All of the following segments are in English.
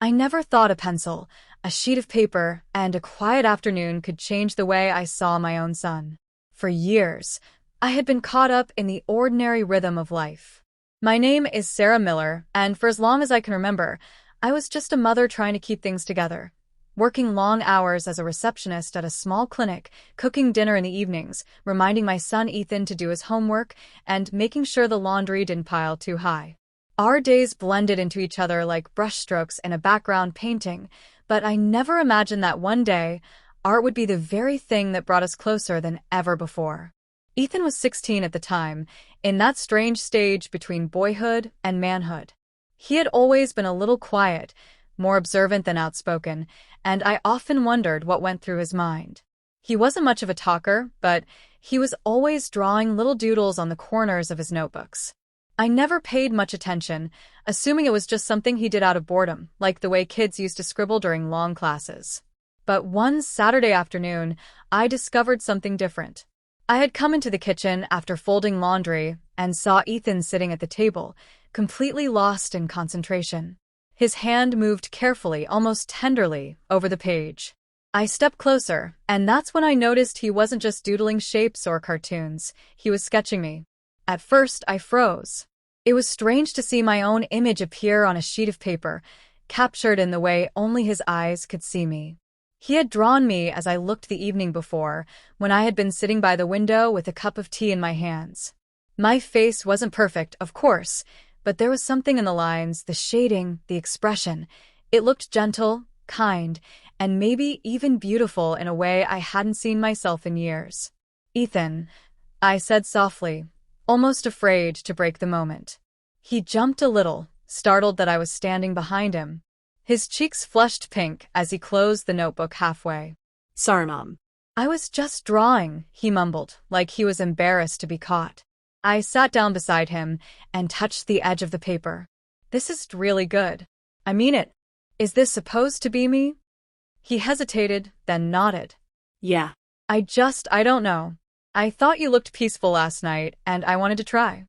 I never thought a pencil, a sheet of paper, and a quiet afternoon could change the way I saw my own son. For years, I had been caught up in the ordinary rhythm of life. My name is Sarah Miller, and for as long as I can remember, I was just a mother trying to keep things together. Working long hours as a receptionist at a small clinic, cooking dinner in the evenings, reminding my son Ethan to do his homework, and making sure the laundry didn't pile too high. Our days blended into each other like brushstrokes in a background painting, but I never imagined that one day, art would be the very thing that brought us closer than ever before. Ethan was 16 at the time, in that strange stage between boyhood and manhood. He had always been a little quiet, more observant than outspoken, and I often wondered what went through his mind. He wasn't much of a talker, but he was always drawing little doodles on the corners of his notebooks. I never paid much attention, assuming it was just something he did out of boredom, like the way kids used to scribble during long classes. But one Saturday afternoon, I discovered something different. I had come into the kitchen after folding laundry and saw Ethan sitting at the table, completely lost in concentration. His hand moved carefully, almost tenderly, over the page. I stepped closer, and that's when I noticed he wasn't just doodling shapes or cartoons, he was sketching me. At first, I froze. It was strange to see my own image appear on a sheet of paper, captured in the way only his eyes could see me. He had drawn me as I looked the evening before, when I had been sitting by the window with a cup of tea in my hands. My face wasn't perfect, of course, but there was something in the lines, the shading, the expression. It looked gentle, kind, and maybe even beautiful in a way I hadn't seen myself in years. "Ethan," I said softly, almost afraid to break the moment. He jumped a little, startled that I was standing behind him. His cheeks flushed pink as he closed the notebook halfway. "Sorry, Mom." "I was just drawing," he mumbled, like he was embarrassed to be caught. I sat down beside him and touched the edge of the paper. "This is really good. I mean it. Is this supposed to be me?" He hesitated, then nodded. "Yeah." I don't know. I thought you looked peaceful last night, and I wanted to try."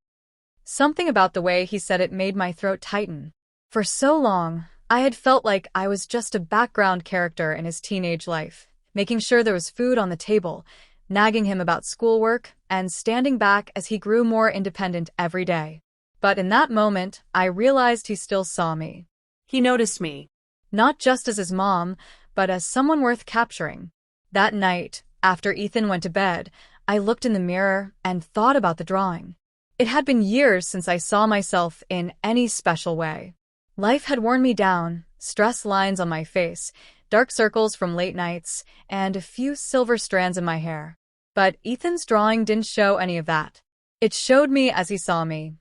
Something about the way he said it made my throat tighten. For so long, I had felt like I was just a background character in his teenage life, making sure there was food on the table, nagging him about schoolwork, and standing back as he grew more independent every day. But in that moment, I realized he still saw me. He noticed me. Not just as his mom, but as someone worth capturing. That night, after Ethan went to bed, I looked in the mirror and thought about the drawing. It had been years since I saw myself in any special way. Life had worn me down, stress lines on my face, dark circles from late nights, and a few silver strands in my hair. But Ethan's drawing didn't show any of that. It showed me as he saw me,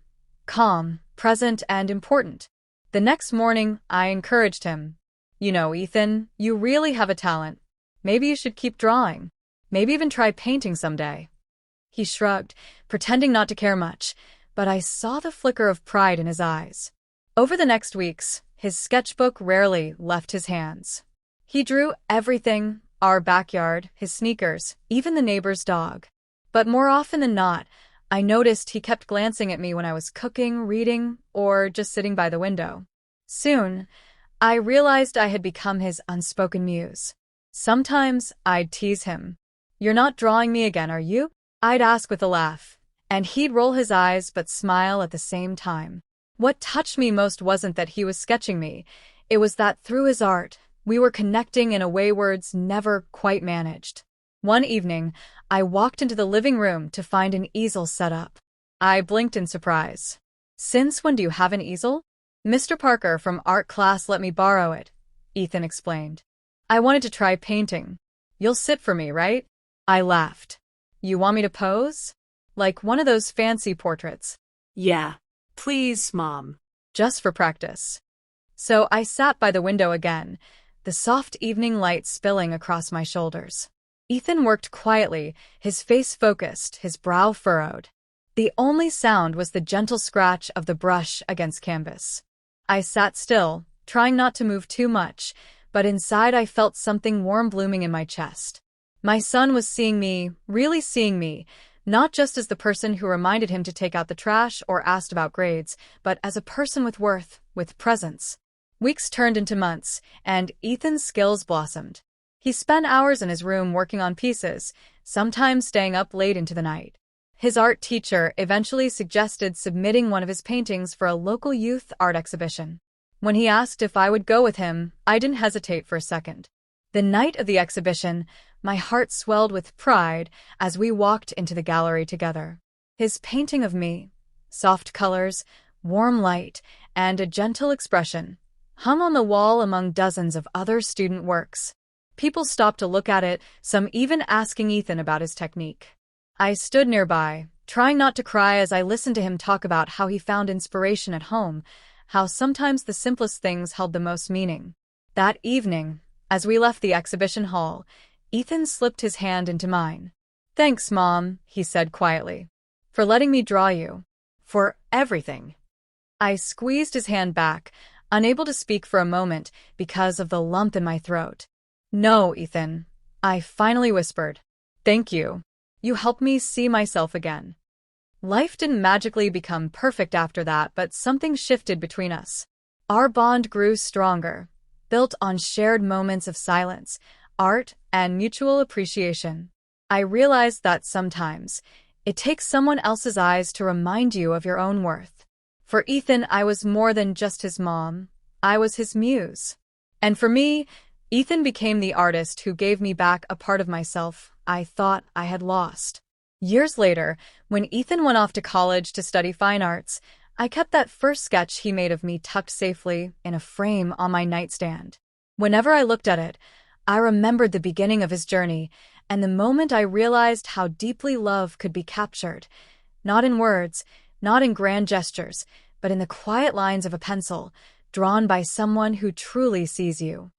calm, present, and important. The next morning, I encouraged him. "You know, Ethan, you really have a talent. Maybe you should keep drawing. Maybe even try painting someday." He shrugged, pretending not to care much, but I saw the flicker of pride in his eyes. Over the next weeks, his sketchbook rarely left his hands. He drew everything, our backyard, his sneakers, even the neighbor's dog. But more often than not, I noticed he kept glancing at me when I was cooking, reading, or just sitting by the window. Soon, I realized I had become his unspoken muse. Sometimes I'd tease him. "You're not drawing me again, are you?" I'd ask with a laugh, and he'd roll his eyes but smile at the same time. What touched me most wasn't that he was sketching me. It was that through his art, we were connecting in a way words never quite managed. One evening, I walked into the living room to find an easel set up. I blinked in surprise. "Since when do you have an easel?" "Mr. Parker from art class let me borrow it," Ethan explained. "I wanted to try painting. You'll sit for me, right?" I laughed. "You want me to pose? Like one of those fancy portraits?" "Yeah. Please, Mom." "Just for practice." So I sat by the window again, the soft evening light spilling across my shoulders. Ethan worked quietly, his face focused, his brow furrowed. The only sound was the gentle scratch of the brush against canvas. I sat still, trying not to move too much, but inside I felt something warm blooming in my chest. My son was seeing me, really seeing me, not just as the person who reminded him to take out the trash or asked about grades, but as a person with worth, with presence. Weeks turned into months, and Ethan's skills blossomed. He spent hours in his room working on pieces, sometimes staying up late into the night. His art teacher eventually suggested submitting one of his paintings for a local youth art exhibition. When he asked if I would go with him, I didn't hesitate for a second. The night of the exhibition, my heart swelled with pride as we walked into the gallery together. His painting of me, soft colors, warm light, and a gentle expression, hung on the wall among dozens of other student works. People stopped to look at it, some even asking Ethan about his technique. I stood nearby, trying not to cry as I listened to him talk about how he found inspiration at home, how sometimes the simplest things held the most meaning. That evening, as we left the exhibition hall, Ethan slipped his hand into mine. "Thanks, Mom," he said quietly, "for letting me draw you. For everything." I squeezed his hand back, unable to speak for a moment because of the lump in my throat. "No, Ethan," I finally whispered. "Thank you. You helped me see myself again." Life didn't magically become perfect after that, but something shifted between us. Our bond grew stronger, built on shared moments of silence, art, and mutual appreciation. I realized that sometimes it takes someone else's eyes to remind you of your own worth. For Ethan, I was more than just his mom. I was his muse. And for me, Ethan became the artist who gave me back a part of myself I thought I had lost. Years later, when Ethan went off to college to study fine arts, I kept that first sketch he made of me tucked safely in a frame on my nightstand. Whenever I looked at it, I remembered the beginning of his journey and the moment I realized how deeply love could be captured, not in words, not in grand gestures, but in the quiet lines of a pencil, drawn by someone who truly sees you.